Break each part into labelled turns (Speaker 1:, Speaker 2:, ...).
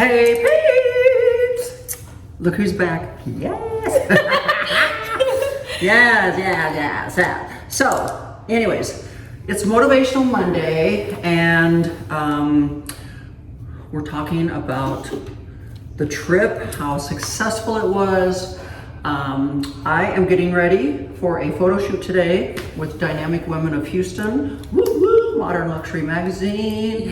Speaker 1: Hey peeps! Look who's back. Yes! yes. So, anyways, it's Motivational Monday, and we're talking about the trip, how successful it was. I am getting ready for a photo shoot today with Dynamic Women of Houston. Woo woo! Modern Luxury Magazine.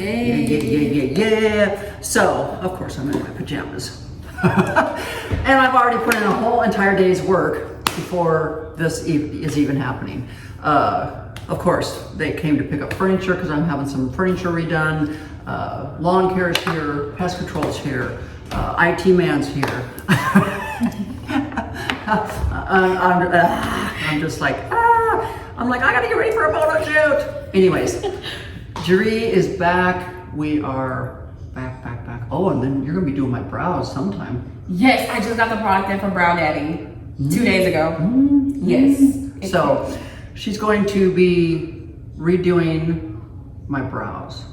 Speaker 1: Yeah. So, of course, I'm in my pajamas. And I've already put in a whole entire day's work before this is even happening. Of course, they came to pick up furniture because I'm having some furniture redone. Lawn care's here, pest control's here, IT man's here. I'm just like, I'm like, I gotta get ready for a photo shoot. Anyways, Jeree is back. We are back. Oh, and then you're gonna be doing my brows sometime.
Speaker 2: Yes, I just got the product in from Brow Daddy 2 days ago. Yes.
Speaker 1: So she's going to be redoing my brows.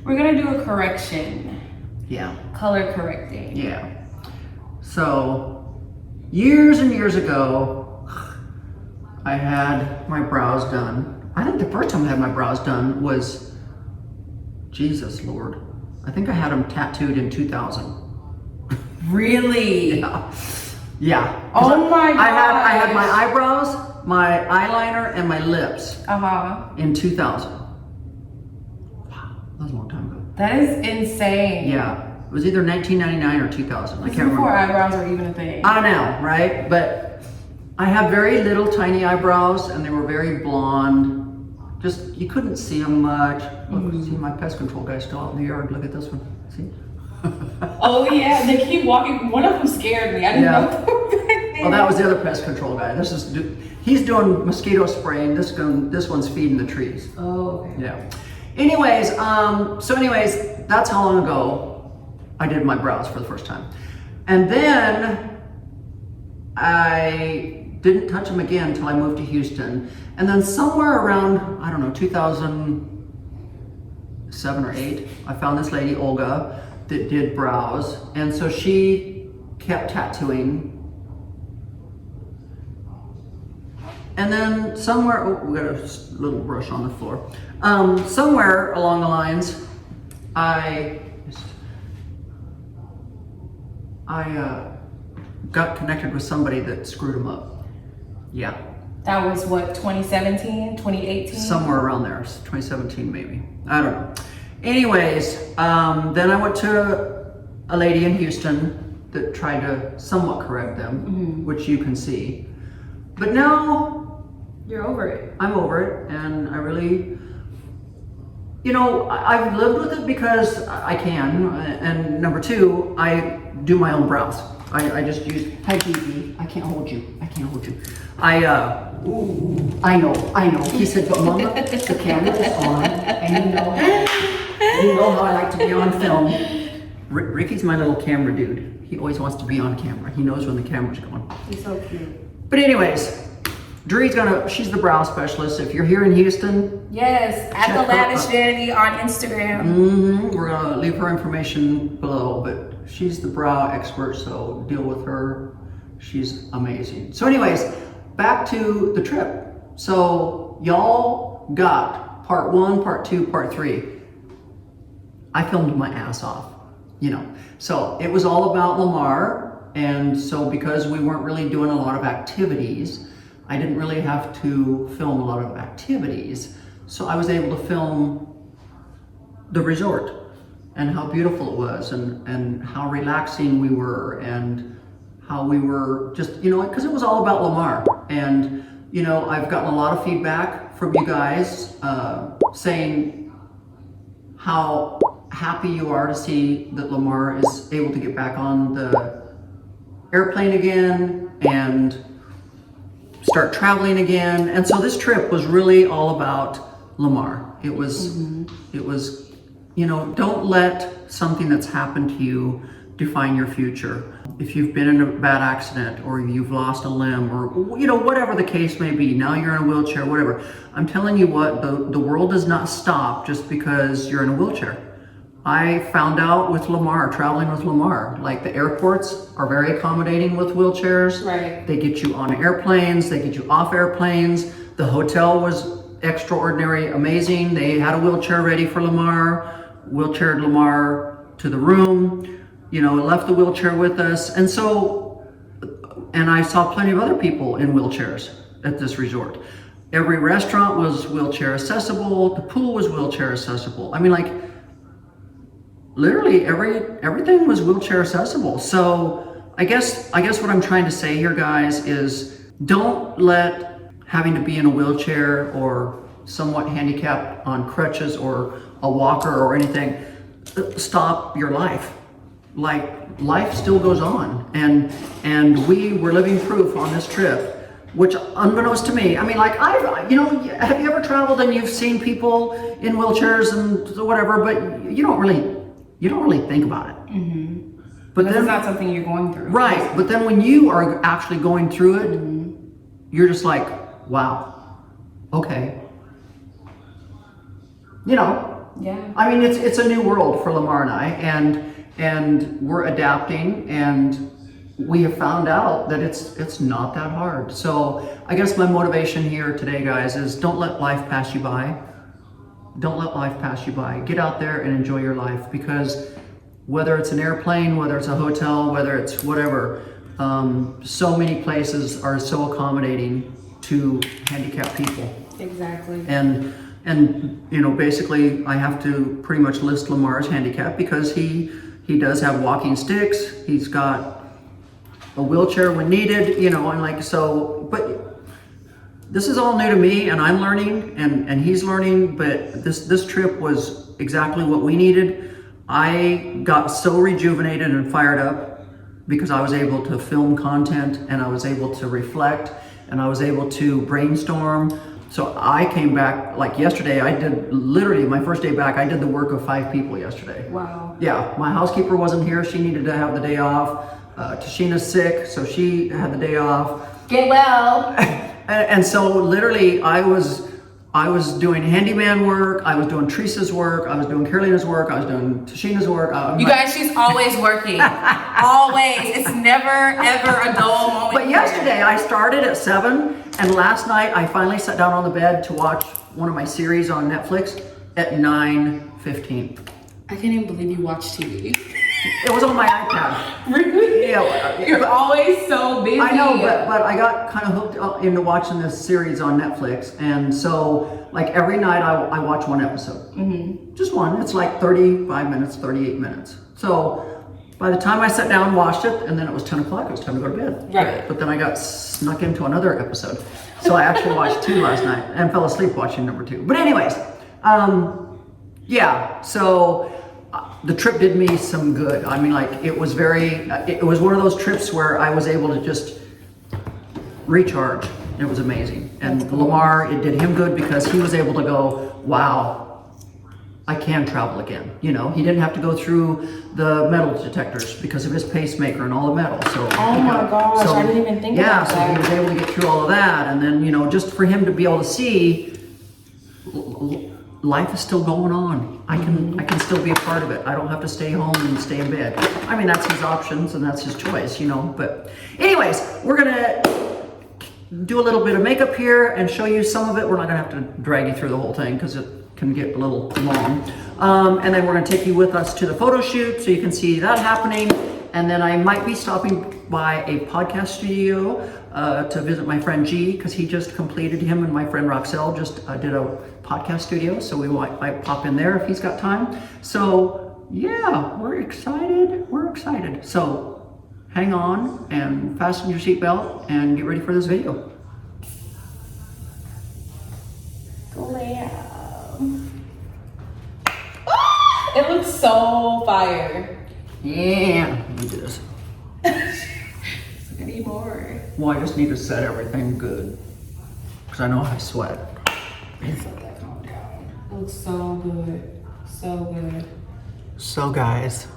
Speaker 2: We're gonna do a correction.
Speaker 1: Yeah.
Speaker 2: Color correcting.
Speaker 1: Yeah. So years and years ago, I had my brows done. I think the first time I had my brows done was, Jesus Lord, I think I had them tattooed in 2000.
Speaker 2: Really?
Speaker 1: Yeah.
Speaker 2: Oh my God.
Speaker 1: I had my eyebrows, my eyeliner, and my lips in 2000. Wow, that was a long time ago.
Speaker 2: That is insane.
Speaker 1: Yeah. It was either 1999 or 2000. I can't remember.
Speaker 2: Before eyebrows were even a thing.
Speaker 1: I know, right? But I have very little tiny eyebrows, and they were very blonde. Just, you couldn't see them much. Look, see my pest control guy still out in the yard. Look at this one. See?
Speaker 2: Oh yeah, they keep walking. One of them scared me. I didn't know.
Speaker 1: Well, that was the other pest control guy. He's doing mosquito spraying. This one's feeding the trees.
Speaker 2: Oh, okay.
Speaker 1: Yeah. Anyways, that's how long ago I did my brows for the first time. And then I didn't touch them again until I moved to Houston. And then somewhere around, I don't know, 2007 or 8, I found this lady, Olga, that did brows. And so she kept tattooing. And then somewhere, oh, we got a little brush on the floor. Somewhere along the lines, I got connected with somebody that screwed them up. Yeah.
Speaker 2: That was what, 2017, 2018?
Speaker 1: Somewhere around there, 2017 maybe. I don't know. Anyways, then I went to a lady in Houston that tried to somewhat correct them, which you can see. But now,
Speaker 2: you're over it.
Speaker 1: I'm over it, and I really, I've lived with it because I can, and number two, I do my own brows. I just use, hi Gigi, I can't hold you. I know. He said, but Mama, the camera is on, and you know how I like to be on film. Ricky's my little camera dude. He always wants to be on camera. He knows when the camera's going.
Speaker 2: He's so cute.
Speaker 1: But anyways, Dree's she's the brow specialist. If you're here in Houston.
Speaker 2: Yes, at the Lavish Vanity on Instagram.
Speaker 1: We're gonna leave her information below, but she's the brow expert, so deal with her. She's amazing. So anyways, back to the trip. So y'all got part 1, part 2, part 3. I filmed my ass off, So it was all about Lamar, and so because we weren't really doing a lot of activities, I didn't really have to film a lot of activities. So I was able to film the resort and how beautiful it was and how relaxing we were and how we were just, because it was all about Lamar. And, I've gotten a lot of feedback from you guys saying how happy you are to see that Lamar is able to get back on the airplane again and start traveling again. And so this trip was really all about Lamar. It was, don't let something that's happened to you define your future. If you've been in a bad accident or you've lost a limb or, whatever the case may be, now you're in a wheelchair, whatever. I'm telling you what, the world does not stop just because you're in a wheelchair. I found out with Lamar, traveling with Lamar, like the airports are very accommodating with wheelchairs.
Speaker 2: Right.
Speaker 1: They get you on airplanes, they get you off airplanes. The hotel was extraordinary, amazing. They had a wheelchair ready for Lamar, wheelchaired Lamar to the room, you know, left the wheelchair with us. And so, and I saw plenty of other people in wheelchairs at this resort. Every restaurant was wheelchair accessible. The pool was wheelchair accessible. I mean, like, literally everything was wheelchair accessible. So I guess what I'm trying to say here, guys, is don't let having to be in a wheelchair or somewhat handicapped on crutches or a walker or anything stop your life. Like, life still goes on, and we were living proof on this trip, which, unbeknownst to me, I mean, like, have you ever traveled and you've seen people in wheelchairs and whatever, but you don't really think about it.
Speaker 2: Mm-hmm.
Speaker 1: But then
Speaker 2: it's not something you're going through.
Speaker 1: Right, but then when you are actually going through it,
Speaker 2: mm-hmm.
Speaker 1: you're just like, wow, okay. You know,
Speaker 2: yeah.
Speaker 1: I mean, it's a new world for Lamar and I, and we're adapting, and we have found out that it's not that hard. So I guess my motivation here today, guys, is don't let life pass you by. Don't let life pass you by. Get out there and enjoy your life, because whether it's an airplane, whether it's a hotel, whether it's whatever, so many places are so accommodating to handicapped people.
Speaker 2: Exactly.
Speaker 1: And you know, basically I have to pretty much list Lamar's handicap because he does have walking sticks. He's got a wheelchair when needed, you know, and like, so, but this is all new to me, and I'm learning, and he's learning, but this trip was exactly what we needed. I got so rejuvenated and fired up because I was able to film content, and I was able to reflect, and I was able to brainstorm. So I came back, like yesterday, I did literally my first day back, I did the work of 5 people yesterday.
Speaker 2: Wow.
Speaker 1: Yeah, my housekeeper wasn't here. She needed to have the day off. Tashina's sick, so she had the day off.
Speaker 2: Get well.
Speaker 1: And so literally I was doing handyman work, I was doing Teresa's work, I was doing Carolina's work, I was doing Tashina's work.
Speaker 2: You guys, she's always working. Always. It's never, ever a dull moment.
Speaker 1: But yesterday I started at 7, and last night I finally sat down on the bed to watch one of my series on Netflix at 9:15.
Speaker 2: I can't even believe you watch TV.
Speaker 1: It was on my iPad.
Speaker 2: Really?
Speaker 1: Yeah.
Speaker 2: You're always so busy.
Speaker 1: I know, but I got kind of hooked into watching this series on Netflix, and so like every night I watch one episode.
Speaker 2: Mm-hmm.
Speaker 1: Just one. It's like 35 minutes, 38 minutes. So by the time I sat down and watched it, and then it was 10 o'clock, it was time to go to bed.
Speaker 2: Right.
Speaker 1: But then I got snuck into another episode. So I actually watched 2 last night and fell asleep watching number 2. But anyways, yeah, so the trip did me some good. I mean, like, it was one of those trips where I was able to just recharge. It was amazing. And Lamar, it did him good because he was able to go, wow, I can travel again. You know, he didn't have to go through the metal detectors because of his pacemaker and all the metal. So
Speaker 2: oh my gosh, I didn't even think about that.
Speaker 1: Yeah, so he was able to get through all of that. And then, you know, just for him to be able to see life is still going on. I can still be a part of it. I don't have to stay home and stay in bed. I mean, that's his options and that's his choice, you know. But anyways, we're gonna do a little bit of makeup here and show you some of it. We're not gonna have to drag you through the whole thing because it can get a little long. And then we're gonna take you with us to the photo shoot so you can see that happening. And then I might be stopping by a podcast studio to visit my friend G, because he just completed, him and my friend Roxelle just did a podcast studio. So we might pop in there if he's got time. So yeah, we're excited. We're excited. So hang on and fasten your seatbelt and get ready for this video.
Speaker 2: It looks so fire.
Speaker 1: Yeah, let me do this.
Speaker 2: I need more.
Speaker 1: Well, I just need to set everything good because I know I sweat.
Speaker 2: Just let that calm down. It looks so good. So good.
Speaker 1: So guys,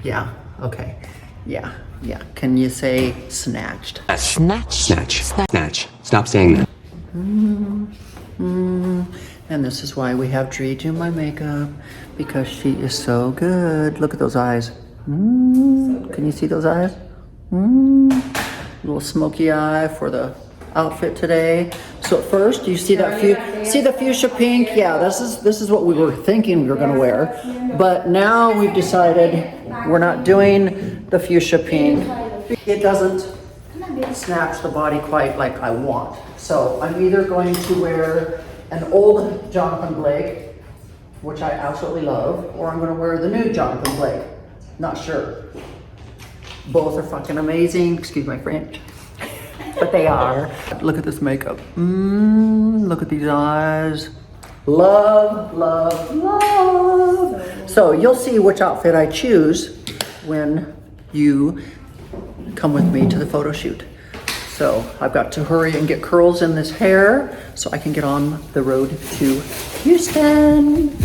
Speaker 1: yeah, okay, yeah. Can you say snatched?
Speaker 3: Snatch. Snatch. Snatch. Stop saying that.
Speaker 1: And this is why we have Dree do my makeup, because she is so good. Look at those eyes. Can you see those eyes? Little smoky eye for the outfit today. So at first, you see that the fuchsia pink? Yeah, this is what we were thinking we were gonna wear. But now we've decided we're not doing the fuchsia pink. It doesn't snatch the body quite like I want. So I'm either going to wear an old Jonathan Blake, which I absolutely love, or I'm gonna wear the new Jonathan Blake. Not sure. Both are fucking amazing. Excuse my French. But they are. Look at this makeup. Look at these eyes. Love, love, love. So you'll see which outfit I choose when you come with me to the photo shoot. So I've got to hurry and get curls in this hair so I can get on the road to Houston.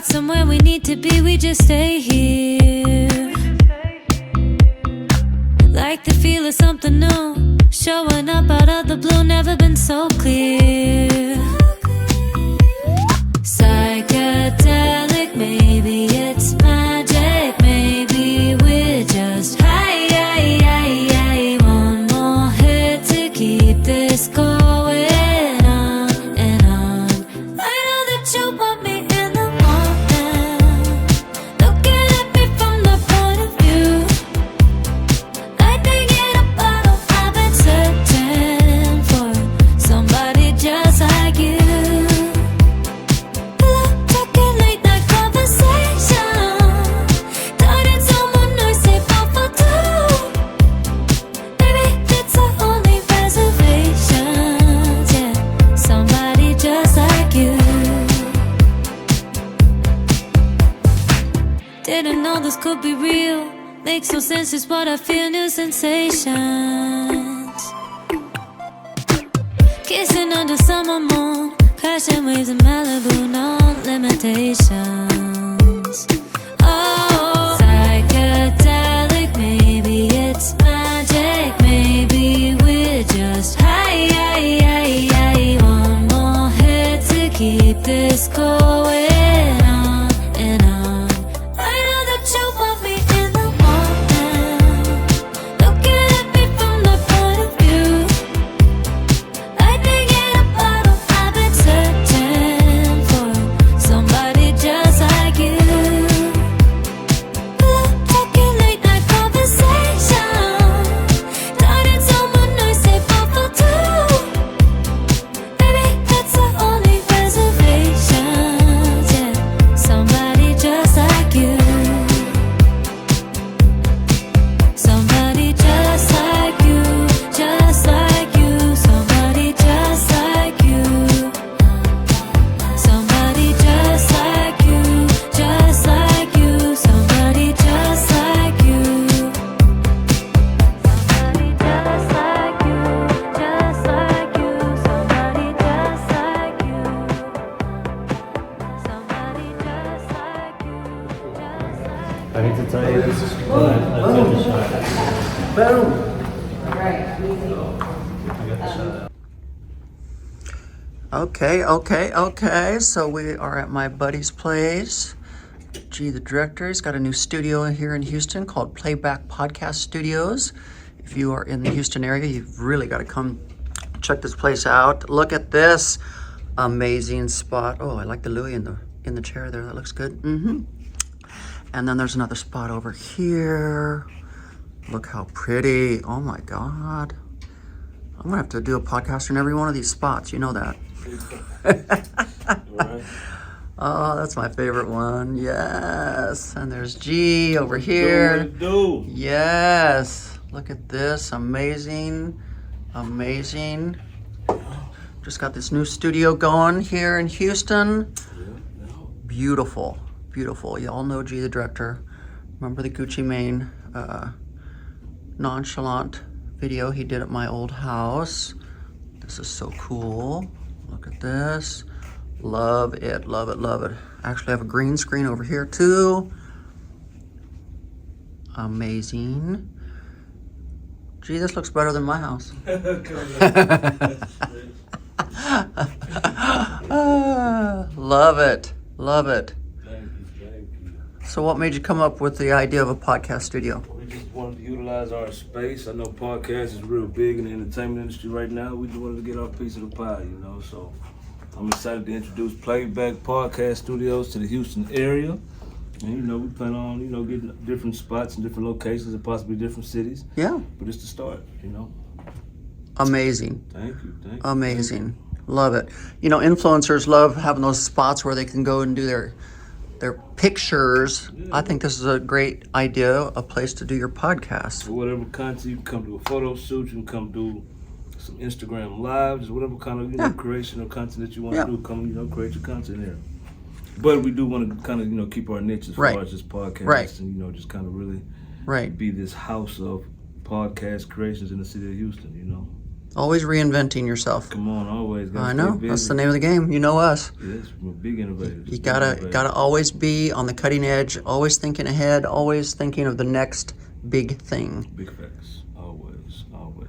Speaker 3: Somewhere we need to be, we just stay here. Like the feel of something new, showing up out of the blue, never been so clear. Psychedelic, maybe it's magic, maybe we're just high. One more hit to keep this going on and on. I know that you want me in the didn't know this could be real. Makes no sense, just what I feel, new sensations. Kissing under summer moon, crashing waves in Malibu, no limitations. Oh, psychedelic, maybe it's magic, maybe we're just high. One more hit to keep this going on and on. You want me in the morning, looking at me from the point of view. Lightning in a bottle, I've been searching for somebody just like you. Talking late night conversation, starting someone nice, say both for two. Baby, that's the only reservation. Yeah, somebody just like you. Somebody just like you, just like you. Somebody just like you. Somebody just like you, just like you. Somebody just like you. Somebody just like you, just like you. Somebody just like you. Somebody just like you, just like you.
Speaker 4: I need to tell you this, but I took the shot.
Speaker 1: Boom.
Speaker 4: I got the shot.
Speaker 1: Okay. So we are at my buddy's place. G, the director, he's got a new studio here in Houston called Playback Podcast Studios. If you are in the Houston area, you've really got to come check this place out. Look at this amazing spot. Oh, I like the Louis in the chair there. That looks good. And then there's another spot over here. Look how pretty. Oh my God. I'm gonna have to do a podcast in every one of these spots. You know that. Oh, that's my favorite one. Yes. And there's G over here. Yes. Look at this. Amazing. Just got this new studio going here in Houston. Beautiful, beautiful. Y'all know G, the director. Remember the Gucci Mane nonchalant video he did at my old house. This is so cool. Look at this. Love it, love it, love it. Actually, I have a green screen over here too. Amazing. Gee, this looks better than my house. Love it, love it.
Speaker 5: Thank you.
Speaker 1: So what made you come up with the idea of a podcast studio?
Speaker 5: We just wanted to utilize our space. I know podcast is real big in the entertainment industry right now. We just wanted to get our piece of the pie, you know. So I'm excited to introduce Playback Podcast Studios to the Houston area. And, you know, we plan on, you know, getting different spots and different locations and possibly different cities.
Speaker 1: Yeah.
Speaker 5: But it's the start, you know.
Speaker 1: Amazing.
Speaker 5: Thank you.
Speaker 1: Amazing. Love it. You know, influencers love having those spots where they can go and do their pictures.
Speaker 5: Yeah.
Speaker 1: I think this is a great idea, a place to do your podcast.
Speaker 5: For whatever content, you can come do a photo shoot, you can come do some Instagram lives, whatever kind of, you know, creation or content that you want to do, come, you know, create your content here. But we do want to kind of, you know, keep our niche as far as this podcast and, you know, just kind of really be this house of podcast creations in the city of Houston, you know.
Speaker 1: Always reinventing yourself.
Speaker 5: Come on, always.
Speaker 1: I know. That's the name of the game. You know us.
Speaker 5: Yes, we're big innovators.
Speaker 1: You gotta always be on the cutting edge, always thinking ahead, always thinking of the next big thing.
Speaker 5: Big facts. Always.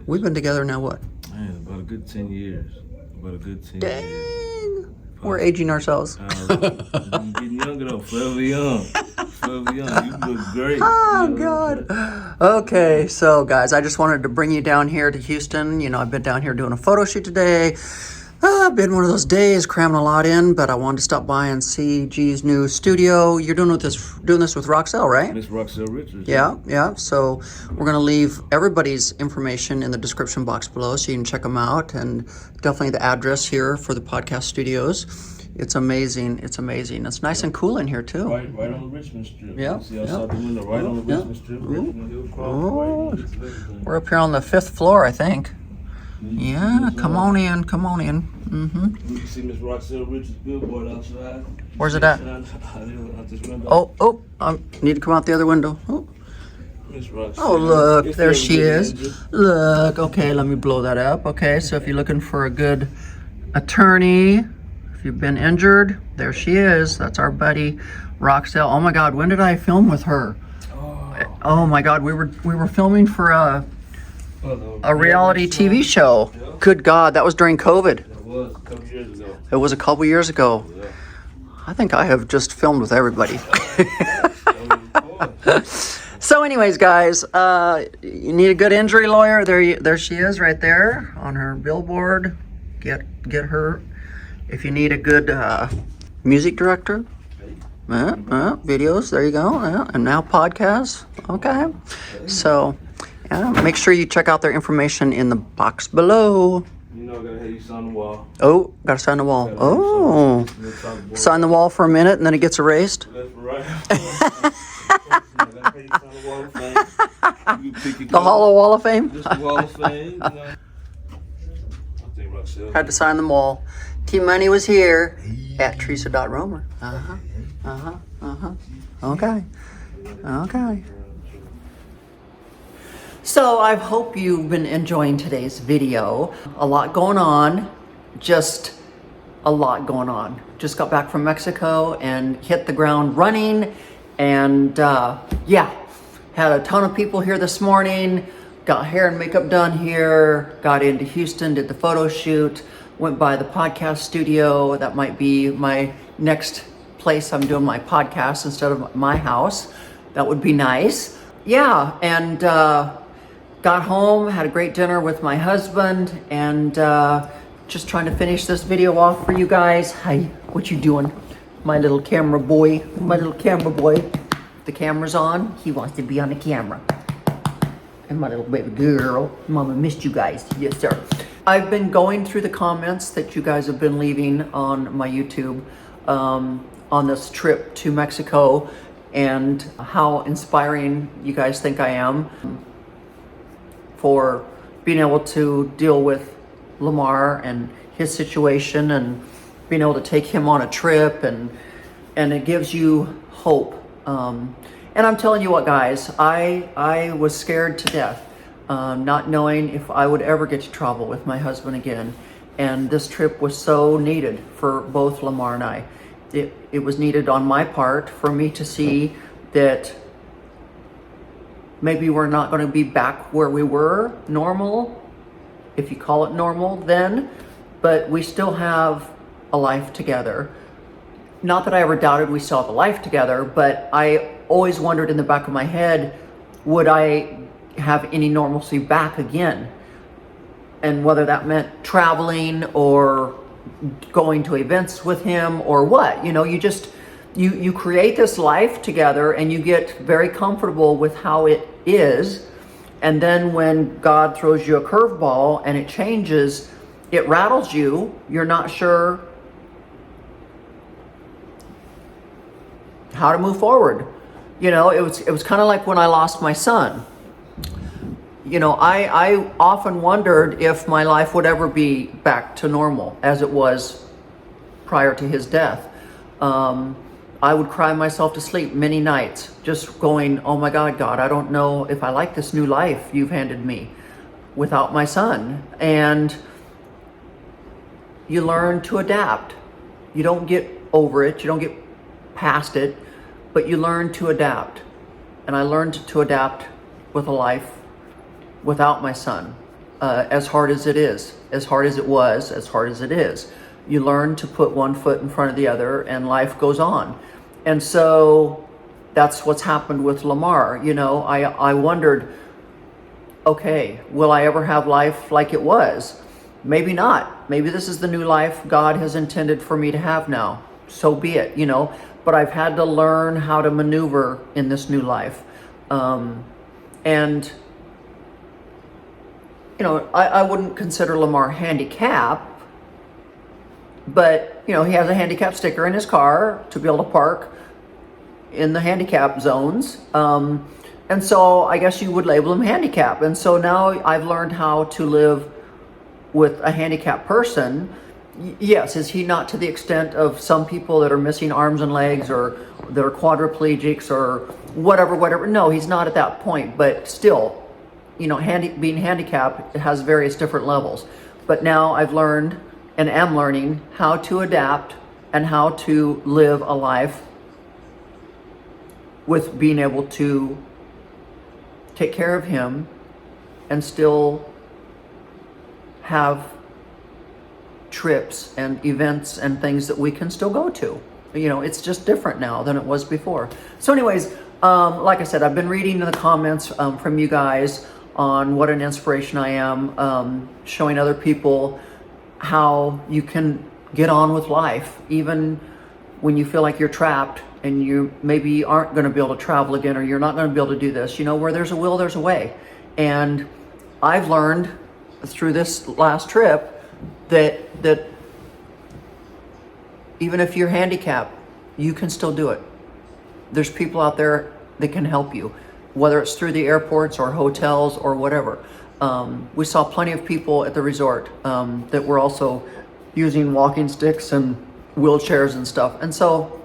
Speaker 1: We've been together now, what?
Speaker 5: Man, about a good 10 years. Years.
Speaker 1: Dang. We're aging ourselves.
Speaker 5: You're getting younger though, forever young. You look great.
Speaker 1: Oh, God. Okay, so guys, I just wanted to bring you down here to Houston. You know, I've been down here doing a photo shoot today. Been one of those days, cramming a lot in, but I wanted to stop by and see G's new studio. You're doing this with Roxelle, right?
Speaker 5: Miss Roxelle Richards.
Speaker 1: Yeah. So we're gonna leave everybody's information in the description box below, so you can check them out, and definitely the address here for the podcast studios. It's amazing. It's nice and cool in here too.
Speaker 5: Right on the Richmond Strip.
Speaker 1: Yeah.
Speaker 5: See outside the window, right on the Richmond Strip. Richmond Hill Cross,
Speaker 1: We're up here on the 5th floor, I think. Yeah, come on in.
Speaker 5: You can see Miss Roxelle Richards' billboard outside.
Speaker 1: Where's it at?
Speaker 5: Out this window.
Speaker 1: Oh, I need to come out the other window. Oh,
Speaker 5: Miss Roxelle.
Speaker 1: oh look,
Speaker 5: If
Speaker 1: there
Speaker 5: you're
Speaker 1: she
Speaker 5: really
Speaker 1: is.
Speaker 5: injured.
Speaker 1: Look, okay, let me blow that up. Okay, so if you're looking for a good attorney, if you've been injured, there she is. That's our buddy, Roxelle. Oh my God, when did I film with her? Oh my God, we were filming for a reality TV show.
Speaker 5: Yeah.
Speaker 1: Good God, that was during COVID.
Speaker 5: It was a couple years ago.
Speaker 1: It was a couple years ago.
Speaker 5: Yeah.
Speaker 1: I think I have just filmed with everybody. So anyways, guys, you need a good injury lawyer. There she is right there on her billboard. Get her. If you need a good music director, videos, there you go. And now podcasts. Okay. So make sure you check out their information in the box below.
Speaker 5: You know, I gotta have you sign the wall.
Speaker 1: Oh, gotta sign the wall. Oh, sign the wall for a minute and then it gets erased.
Speaker 5: Left and right.
Speaker 1: The Hollow Wall of Fame.
Speaker 5: Just the Wall of Fame. You know. I think Roxelle.
Speaker 1: Had to sign them all. Team Money was here at Teresa.Romer. Okay. So I hope you've been enjoying today's video. A lot going on. Just a lot going on. Just got back from Mexico and hit the ground running. And had a ton of people here this morning. Got hair and makeup done here. Got into Houston, did the photo shoot. Went by the podcast studio. That might be my next place I'm doing my podcast instead of my house. That would be nice. Yeah, and got home, had a great dinner with my husband, and just trying to finish this video off for you guys. Hi, what you doing? My little camera boy. The camera's on. He wants to be on the camera. And my little baby girl. Mama missed you guys. Yes, sir. I've been going through the comments that you guys have been leaving on my YouTube on this trip to Mexico, and how inspiring you guys think I am for being able to deal with Lamar and his situation and being able to take him on a trip, and it gives you hope. And I'm telling you what, guys, I was scared to death, not knowing if I would ever get to travel with my husband again. And this trip was so needed for both Lamar and I. It was needed on my part for me to see that maybe we're not going to be back where we were normal, if you call it normal then, but we still have a life together. Not that I ever doubted we still have a life together, but I always wondered in the back of my head, would I have any normalcy back again? And whether that meant traveling or going to events with him or what, you know, you create this life together and you get very comfortable with how it is. And then when God throws you a curveball and it changes, it rattles you. You're not sure how to move forward. You know, it was kind of like when I lost my son. You know, I often wondered if my life would ever be back to normal as it was prior to his death. I would cry myself to sleep many nights, just going, oh my God, God, I don't know if I like this new life you've handed me without my son. And you learn to adapt. You don't get over it, you don't get past it, but you learn to adapt. And I learned to adapt with a life without my son, as hard as it is, as hard as it was, as hard as it is. You learn to put one foot in front of the other and life goes on. And so that's what's happened with Lamar. You know, I wondered, okay, will I ever have life like it was? Maybe not. Maybe this is the new life God has intended for me to have now. So be it, you know. But I've had to learn how to maneuver in this new life. And you know, I wouldn't consider Lamar handicapped, but, you know, he has a handicap sticker in his car to be able to park in the handicap zones. And so I guess you would label him handicapped. And so now I've learned how to live with a handicapped person. Yes, is he not to the extent of some people that are missing arms and legs or that are quadriplegics or whatever? No, he's not at that point, but still, you know, being handicapped has various different levels. But now I've learned and am learning how to adapt and how to live a life with being able to take care of him and still have trips and events and things that we can still go to. You know, it's just different now than it was before. So anyways, like I said, I've been reading the comments from you guys on what an inspiration I am, showing other people how you can get on with life, even when you feel like you're trapped and you maybe aren't going to be able to travel again, or you're not going to be able to do this. You know, where there's a will, there's a way. And I've learned through this last trip that even if you're handicapped, you can still do it. There's people out there that can help you, whether it's through the airports or hotels or whatever. We saw plenty of people at the resort that were also using walking sticks and wheelchairs and stuff. And so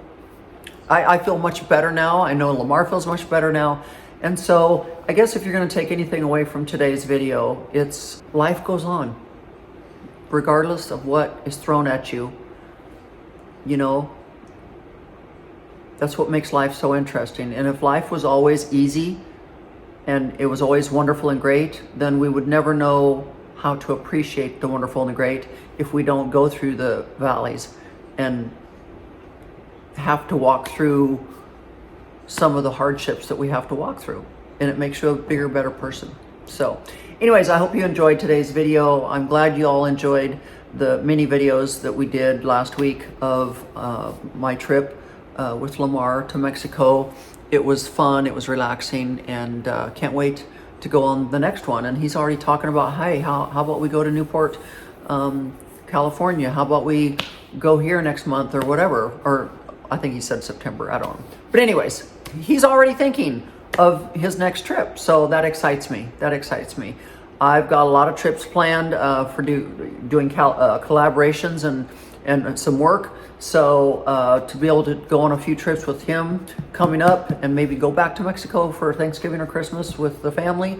Speaker 1: I feel much better now. I know Lamar feels much better now. And so I guess if you're going to take anything away from today's video, it's life goes on. Regardless of what is thrown at you, you know, that's what makes life so interesting. And if life was always easy and it was always wonderful and great, then we would never know how to appreciate the wonderful and the great if we don't go through the valleys and have to walk through some of the hardships that we have to walk through. And it makes you a bigger, better person. So anyways, I hope you enjoyed today's video. I'm glad you all enjoyed the mini videos that we did last week of my trip with Lamar to Mexico. It was fun, it was relaxing, and can't wait to go on the next one. And he's already talking about, hey, how about we go to Newport, California? How about we go here next month or whatever? Or I think he said September, I don't know. But anyways, he's already thinking of his next trip. So that excites me, that excites me. I've got a lot of trips planned for doing collaborations and some work. So to be able to go on a few trips with him coming up and maybe go back to Mexico for Thanksgiving or Christmas with the family,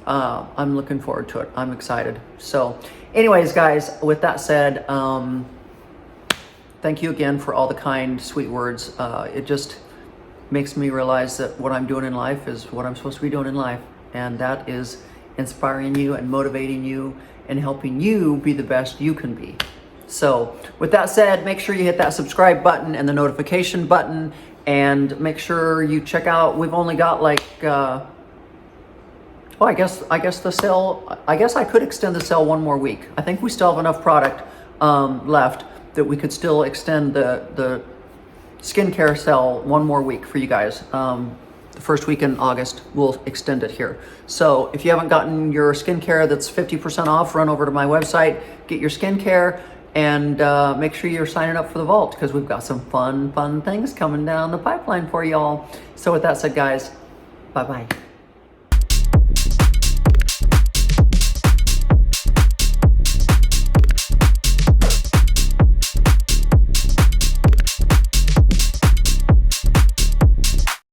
Speaker 1: I'm looking forward to it. I'm excited. So anyways, guys, with that said, thank you again for all the kind, sweet words. It just makes me realize that what I'm doing in life is what I'm supposed to be doing in life. And that is inspiring you and motivating you and helping you be the best you can be. So with that said, make sure you hit that subscribe button and the notification button, and make sure you check out, we've only got like, I guess the sale, I guess I could extend the sale one more week. I think we still have enough product left that we could still extend the skincare sale one more week for you guys. The first week in August, we'll extend it here. So if you haven't gotten your skincare that's 50% off, run over to my website, get your skincare, and make sure you're signing up for the vault, because we've got some fun things coming down the pipeline for y'all. So with that said, guys, bye-bye.